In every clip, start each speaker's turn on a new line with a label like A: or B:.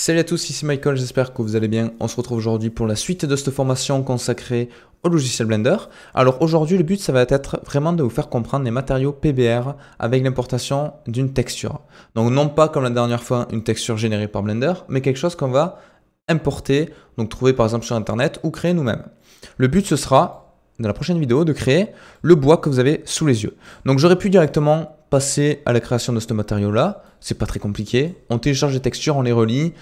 A: Salut à tous, ici Michael, j'espère que vous allez bien. On se retrouve aujourd'hui pour la suite de cette formation consacrée au logiciel Blender. Alors aujourd'hui, le but, ça va être vraiment de vous faire comprendre les matériaux PBR avec l'importation d'une texture. Donc non pas comme la dernière fois, une texture générée par Blender, mais quelque chose qu'on va importer, donc trouver par exemple sur Internet ou créer nous-mêmes. Le but, ce sera, dans la prochaine vidéo, de créer le bois que vous avez sous les yeux. Donc j'aurais pu directement passer à la création de ce matériau-là. C'est pas très compliqué. On télécharge les textures, on les relie.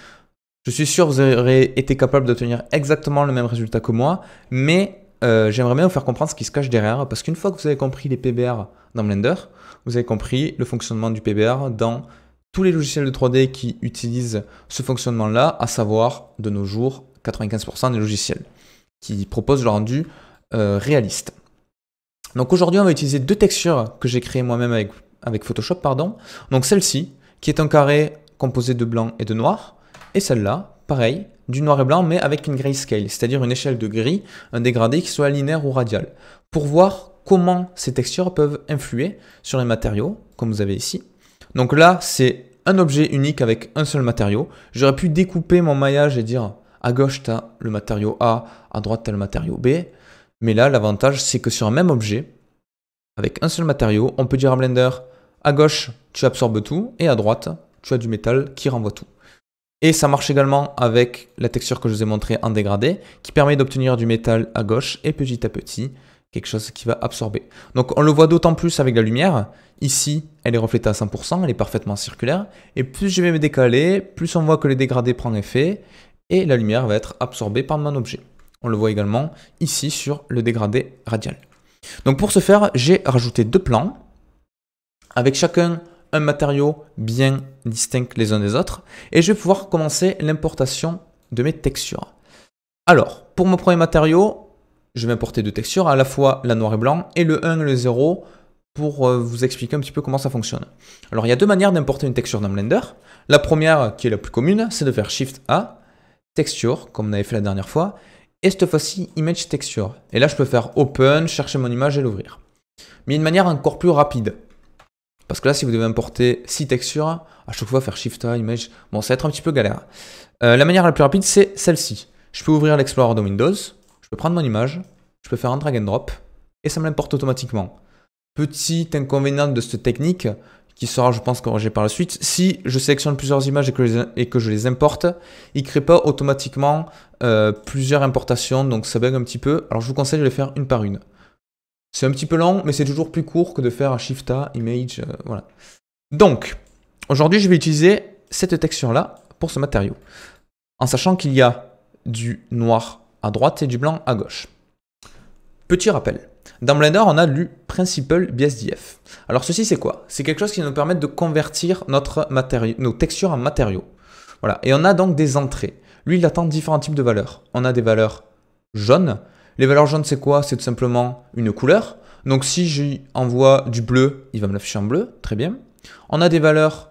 A: Je suis sûr que vous aurez été capable d'obtenir exactement le même résultat que moi, mais j'aimerais bien vous faire comprendre ce qui se cache derrière, parce qu'une fois que vous avez compris les PBR dans Blender, vous avez compris le fonctionnement du PBR dans tous les logiciels de 3D qui utilisent ce fonctionnement-là, à savoir de nos jours 95% des logiciels qui proposent le rendu réaliste. Donc aujourd'hui, on va utiliser deux textures que j'ai créées moi-même avec Photoshop, pardon. Donc celle-ci, qui est un carré composé de blanc et de noir, et celle-là, pareil, du noir et blanc, mais avec une grayscale, c'est-à-dire une échelle de gris, un dégradé qui soit linéaire ou radial, pour voir comment ces textures peuvent influer sur les matériaux, comme vous avez ici. Donc là, c'est un objet unique avec un seul matériau. J'aurais pu découper mon maillage et dire, à gauche, tu as le matériau A, à droite, tu as le matériau B. Mais là, l'avantage, c'est que sur un même objet, avec un seul matériau, on peut dire à Blender, à gauche, tu absorbes tout, et à droite, tu as du métal qui renvoie tout. Et ça marche également avec la texture que je vous ai montrée en dégradé, qui permet d'obtenir du métal à gauche, et petit à petit, quelque chose qui va absorber. Donc on le voit d'autant plus avec la lumière. Ici, elle est reflétée à 100%, elle est parfaitement circulaire. Et plus je vais me décaler, plus on voit que le dégradé prend effet, et la lumière va être absorbée par mon objet. On le voit également ici sur le dégradé radial. Donc pour ce faire, j'ai rajouté deux plans, avec chacun un matériau bien distinct les uns des autres, et je vais pouvoir commencer l'importation de mes textures. Alors, pour mon premier matériau, je vais importer deux textures, à la fois la noir et blanc, et le 1 et le 0, pour vous expliquer un petit peu comment ça fonctionne. Alors, il y a deux manières d'importer une texture dans Blender. La première, qui est la plus commune, c'est de faire Shift A, Texture, comme on avait fait la dernière fois, et cette fois-ci, Image Texture. Et là, je peux faire Open, chercher mon image et l'ouvrir. Mais il y a une manière encore plus rapide. Parce que là, si vous devez importer 6 textures, à chaque fois faire Shift A, Image, bon, ça va être un petit peu galère. La manière la plus rapide, c'est celle-ci. Je peux ouvrir l'Explorer de Windows, je peux prendre mon image, je peux faire un drag and drop, et ça me l'importe automatiquement. Petit inconvénient de cette technique, qui sera, je pense, corrigé par la suite, si je sélectionne plusieurs images et que je les importe, il ne crée pas automatiquement plusieurs importations, donc ça bug un petit peu. Alors je vous conseille de les faire une par une. C'est un petit peu long, mais c'est toujours plus court que de faire un Shift A, Image, voilà. Donc, aujourd'hui, je vais utiliser cette texture-là pour ce matériau, en sachant qu'il y a du noir à droite et du blanc à gauche. Petit rappel, dans Blender, on a du Principal BSDF. Alors ceci, c'est quoi? C'est quelque chose qui va nous permettre de convertir nos textures en matériaux. Voilà. Et on a donc des entrées. Lui, il attend différents types de valeurs. On a des valeurs jaunes. Les valeurs jaunes, c'est quoi? C'est tout simplement une couleur. Donc si j'y envoie du bleu, il va me l'afficher en bleu. Très bien. On a des valeurs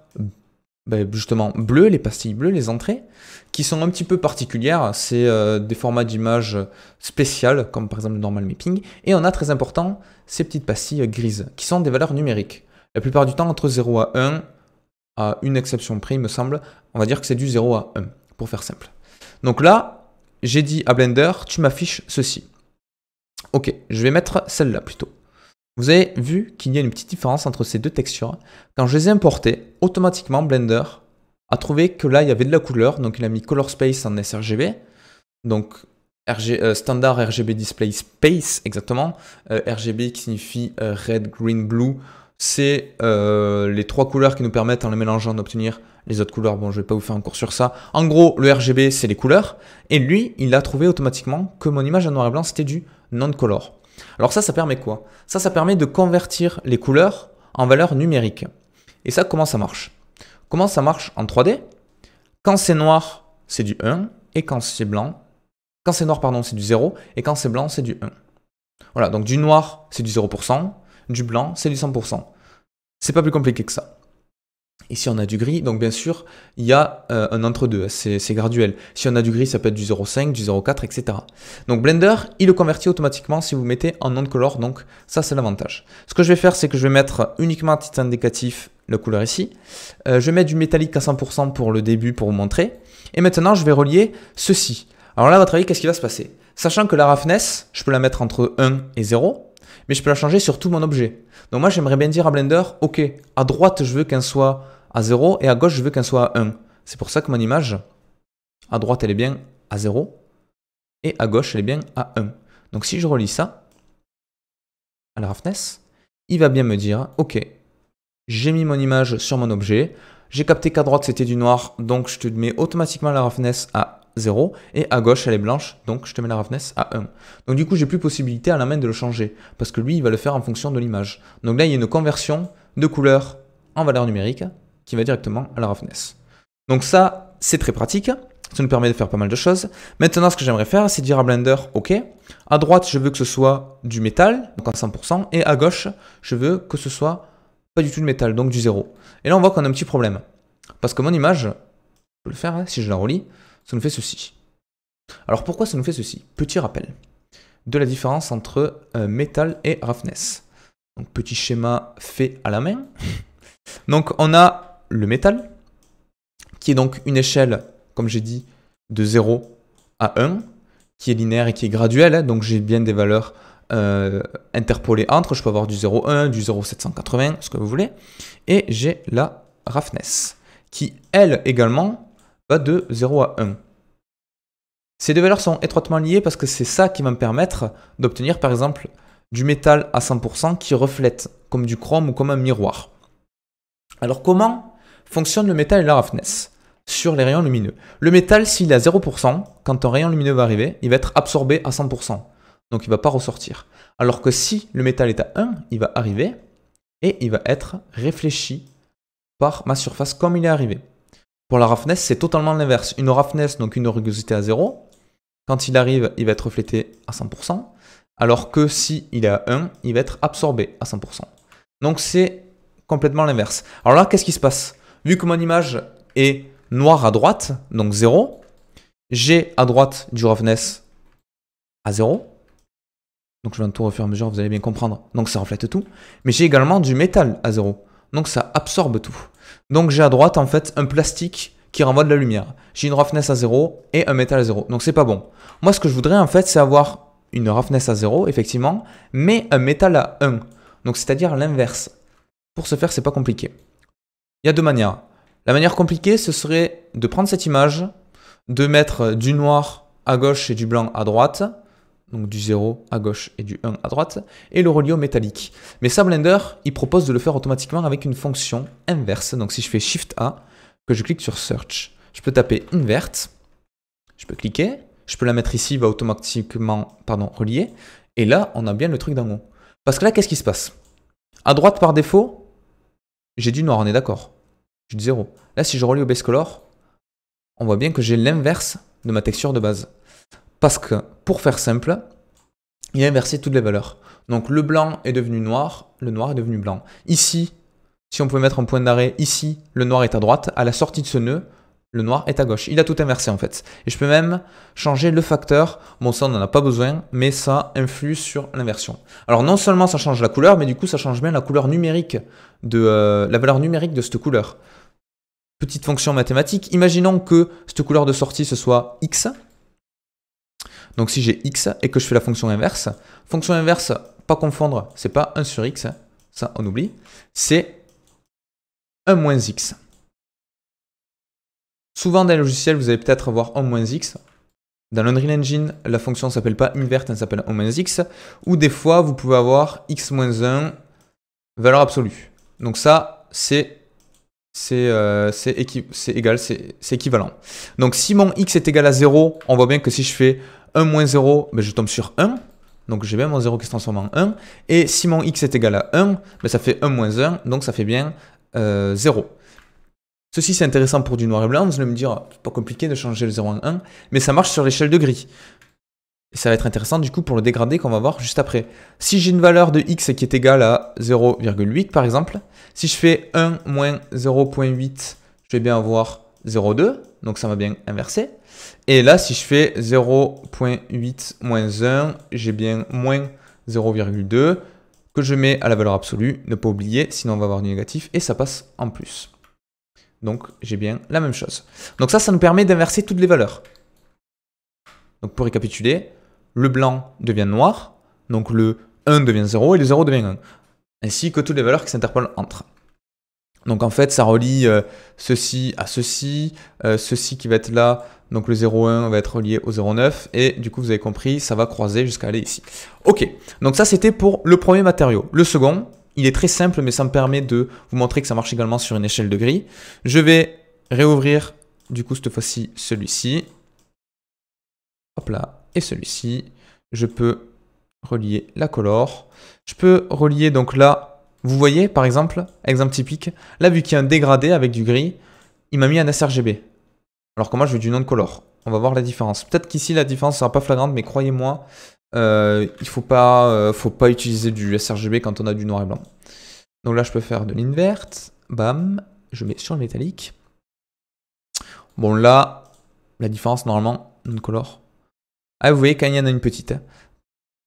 A: justement bleues, les pastilles bleues, les entrées, qui sont un petit peu particulières. C'est des formats d'images spéciales, comme par exemple le normal mapping. Et on a, très important, ces petites pastilles grises, qui sont des valeurs numériques. La plupart du temps, entre 0 à 1, à une exception près, il me semble, on va dire que c'est du 0 à 1, pour faire simple. Donc là, j'ai dit à Blender, tu m'affiches ceci. Ok, je vais mettre celle-là plutôt. Vous avez vu qu'il y a une petite différence entre ces deux textures. Quand je les ai importées, automatiquement Blender a trouvé que là il y avait de la couleur, donc il a mis Color Space en sRGB, donc standard RGB Display Space exactement, RGB qui signifie Red, Green, Blue, c'est les trois couleurs qui nous permettent en les mélangeant d'obtenir les autres couleurs. Bon, je ne vais pas vous faire un cours sur ça. En gros, le RGB c'est les couleurs, et lui il a trouvé automatiquement que mon image en noir et blanc c'était du non-color. Alors ça permet quoi? Ça permet de convertir les couleurs en valeurs numériques. Et ça, comment ça marche? Comment ça marche en 3D? Quand c'est noir, c'est du 1, et quand c'est blanc, quand c'est noir, pardon, c'est du 0, et quand c'est blanc, c'est du 1. Voilà, donc du noir, c'est du 0%, du blanc, c'est du 100%. C'est pas plus compliqué que ça. Ici, on a du gris, donc bien sûr, il y a un entre-deux, c'est graduel. Si on a du gris, ça peut être du 0,5, du 0,4, etc. Donc Blender, il le convertit automatiquement si vous mettez en non-color, donc ça, c'est l'avantage. Ce que je vais faire, c'est que je vais mettre uniquement à titre indicatif la couleur ici. Je vais mettre du métallique à 100% pour le début, pour vous montrer. Et maintenant, je vais relier ceci. Alors là, à votre avis, qu'est-ce qui va se passer? Sachant que la roughness, je peux la mettre entre 1 et 0, mais je peux la changer sur tout mon objet. Donc moi, j'aimerais bien dire à Blender, ok, à droite, je veux qu'elle soit à 0 et à gauche, je veux qu'elle soit à 1. C'est pour ça que mon image, à droite, elle est bien à 0 et à gauche, elle est bien à 1. Donc si je relis ça à la roughness, il va bien me dire, ok, j'ai mis mon image sur mon objet, j'ai capté qu'à droite, c'était du noir, donc je te mets automatiquement la roughness à 0 et à gauche, elle est blanche, donc je te mets la roughness à 1. Donc du coup, j'ai plus possibilité à la main de le changer parce que lui, il va le faire en fonction de l'image. Donc là, il y a une conversion de couleur en valeur numérique qui va directement à la roughness. Donc ça, c'est très pratique. Ça nous permet de faire pas mal de choses. Maintenant, ce que j'aimerais faire, c'est dire à Blender, ok, à droite, je veux que ce soit du métal, donc à 100%, et à gauche, je veux que ce soit pas du tout de métal, donc du 0. Et là, on voit qu'on a un petit problème. Parce que mon image, je peux le faire, hein, si je la relis, ça nous fait ceci. Alors pourquoi ça nous fait ceci? Petit rappel de la différence entre métal et roughness. Donc petit schéma fait à la main. Donc on a le métal, qui est donc une échelle, comme j'ai dit, de 0 à 1, qui est linéaire et qui est graduelle, hein, donc j'ai bien des valeurs interpolées entre, je peux avoir du 0,1, du 0,780, ce que vous voulez, et j'ai la roughness, qui elle également va de 0 à 1. Ces deux valeurs sont étroitement liées parce que c'est ça qui va me permettre d'obtenir par exemple du métal à 100% qui reflète comme du chrome ou comme un miroir. Alors comment fonctionne le métal et la roughness sur les rayons lumineux? Le métal, s'il est à 0%, quand un rayon lumineux va arriver, il va être absorbé à 100%. Donc il ne va pas ressortir. Alors que si le métal est à 1, il va arriver et il va être réfléchi par ma surface comme il est arrivé. Pour la roughness, c'est totalement l'inverse. Une roughness, donc une rugosité à 0, quand il arrive, il va être reflété à 100%, alors que si il est à 1, il va être absorbé à 100%. Donc c'est complètement l'inverse. Alors là, qu'est-ce qui se passe? Vu que mon image est noire à droite, donc 0, j'ai à droite du roughness à 0. Donc je viens de tout refaire à mesure, vous allez bien comprendre. Donc ça reflète tout. Mais j'ai également du métal à 0. Donc ça absorbe tout. Donc j'ai à droite en fait un plastique qui renvoie de la lumière. J'ai une roughness à 0 et un métal à 0. Donc c'est pas bon. Moi ce que je voudrais en fait c'est avoir une roughness à 0 effectivement, mais un métal à 1. Donc c'est-à-dire l'inverse. Pour ce faire c'est pas compliqué. Il y a deux manières. La manière compliquée ce serait de prendre cette image, de mettre du noir à gauche et du blanc à droite, donc du 0 à gauche et du 1 à droite, et le relier au métallique. Mais ça, Blender, il propose de le faire automatiquement avec une fonction inverse. Donc si je fais Shift A, que je clique sur Search, je peux taper Invert, je peux cliquer, je peux la mettre ici, il va automatiquement relier, et là, on a bien le truc d'en haut. Parce que là, qu'est-ce qui se passe? À droite, par défaut, j'ai du noir, on est d'accord. J'ai du 0. Là, si je relie au Base Color, on voit bien que j'ai l'inverse de ma texture de base. Parce que, pour faire simple, il a inversé toutes les valeurs. Donc le blanc est devenu noir, le noir est devenu blanc. Ici, si on pouvait mettre un point d'arrêt, ici, le noir est à droite. À la sortie de ce nœud, le noir est à gauche. Il a tout inversé en fait. Et je peux même changer le facteur. Bon, ça, on n'en a pas besoin, mais ça influe sur l'inversion. Alors non seulement ça change la couleur, mais du coup, ça change bien la couleur numérique, la valeur numérique de cette couleur. Petite fonction mathématique. Imaginons que cette couleur de sortie, ce soit X. Donc si j'ai x et que je fais la fonction inverse, pas confondre, c'est pas 1 sur x, ça on oublie, c'est 1 moins x. Souvent dans les logiciels, vous allez peut-être voir 1 moins x. Dans l'Unreal Engine, la fonction ne s'appelle pas invert, elle s'appelle 1 moins x. Ou des fois, vous pouvez avoir x moins 1, valeur absolue. Donc ça, c'est équivalent. Donc si mon x est égal à 0, on voit bien que si je fais 1 moins 0, ben je tombe sur 1. Donc j'ai bien mon 0 qui se transforme en 1. Et si mon x est égal à 1, ben ça fait 1 moins 1, donc ça fait bien 0. Ceci c'est intéressant pour du noir et blanc. Vous allez me dire, c'est pas compliqué de changer le 0 en 1, mais ça marche sur l'échelle de gris. Et ça va être intéressant du coup pour le dégradé qu'on va voir juste après. Si j'ai une valeur de x qui est égale à 0,8 par exemple, si je fais 1 moins 0,8, je vais bien avoir 0,2, donc ça va bien inverser. Et là, si je fais 0,8 moins 1, j'ai bien moins 0,2 que je mets à la valeur absolue, ne pas oublier, sinon on va avoir du négatif et ça passe en plus. Donc j'ai bien la même chose. Donc ça nous permet d'inverser toutes les valeurs. Donc pour récapituler, le blanc devient noir, donc le 1 devient 0 et le 0 devient 1. Ainsi que toutes les valeurs qui s'interpolent entre. Donc en fait, ça relie ceci à ceci, ceci qui va être là, donc le 0,1 va être relié au 0,9, et du coup vous avez compris, ça va croiser jusqu'à aller ici. Ok, donc ça c'était pour le premier matériau. Le second, il est très simple, mais ça me permet de vous montrer que ça marche également sur une échelle de gris. Je vais réouvrir, du coup cette fois-ci, celui-ci. Hop là, et celui-ci. Je peux relier la color. Je peux relier donc là. Vous voyez, par exemple, exemple typique, là, vu qu'il y a un dégradé avec du gris, il m'a mis un sRGB. Alors que moi, je veux du non-color. On va voir la différence. Peut-être qu'ici, la différence ne sera pas flagrante, mais croyez-moi, il ne faut pas utiliser du sRGB quand on a du noir et blanc. Donc là, je peux faire de l'invert. Bam, je mets sur le métallique. Bon, là, la différence, normalement, non-color. Ah, vous voyez, quand il y en a une petite.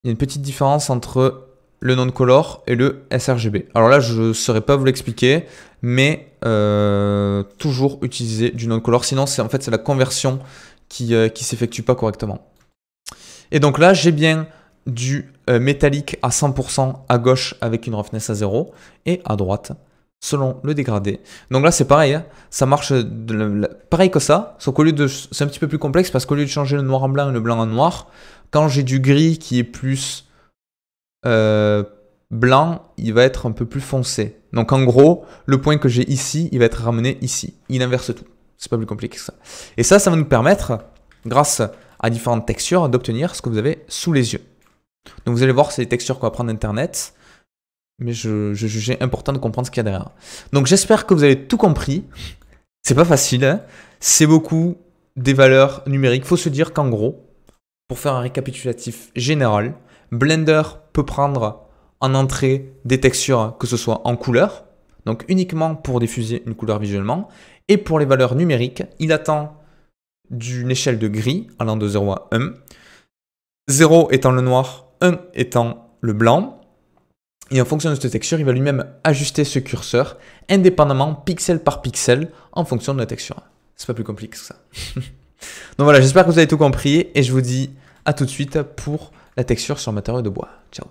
A: Il y a une petite différence entre le non-color et le sRGB. Alors là, je ne saurais pas vous l'expliquer, mais toujours utiliser du non-color. Sinon, en fait, c'est la conversion qui s'effectue pas correctement. Et donc là, j'ai bien du métallique à 100% à gauche avec une roughness à 0 et à droite selon le dégradé. Donc là, c'est pareil, hein, ça marche pareil que ça, sauf qu'au lieu de... C'est un petit peu plus complexe parce qu'au lieu de changer le noir en blanc et le blanc en noir, quand j'ai du gris qui est plus blanc, il va être un peu plus foncé. Donc en gros, le point que j'ai ici, il va être ramené ici. Il inverse tout. C'est pas plus compliqué que ça. Et ça va nous permettre, grâce à différentes textures, d'obtenir ce que vous avez sous les yeux. Donc vous allez voir, c'est les textures qu'on va prendre d'Internet. Mais je jugeais important de comprendre ce qu'il y a derrière. Donc j'espère que vous avez tout compris. C'est pas facile, hein. C'est beaucoup des valeurs numériques. Il faut se dire qu'en gros, pour faire un récapitulatif général, Blender peut prendre en entrée des textures que ce soit en couleur, donc uniquement pour diffuser une couleur visuellement, et pour les valeurs numériques, il attend d'une échelle de gris allant de 0 à 1, 0 étant le noir, 1 étant le blanc, et en fonction de cette texture, il va lui-même ajuster ce curseur indépendamment, pixel par pixel, en fonction de la texture. C'est pas plus compliqué que ça. Donc voilà, j'espère que vous avez tout compris, et je vous dis à tout de suite pour la texture sur matériau de bois. Ciao.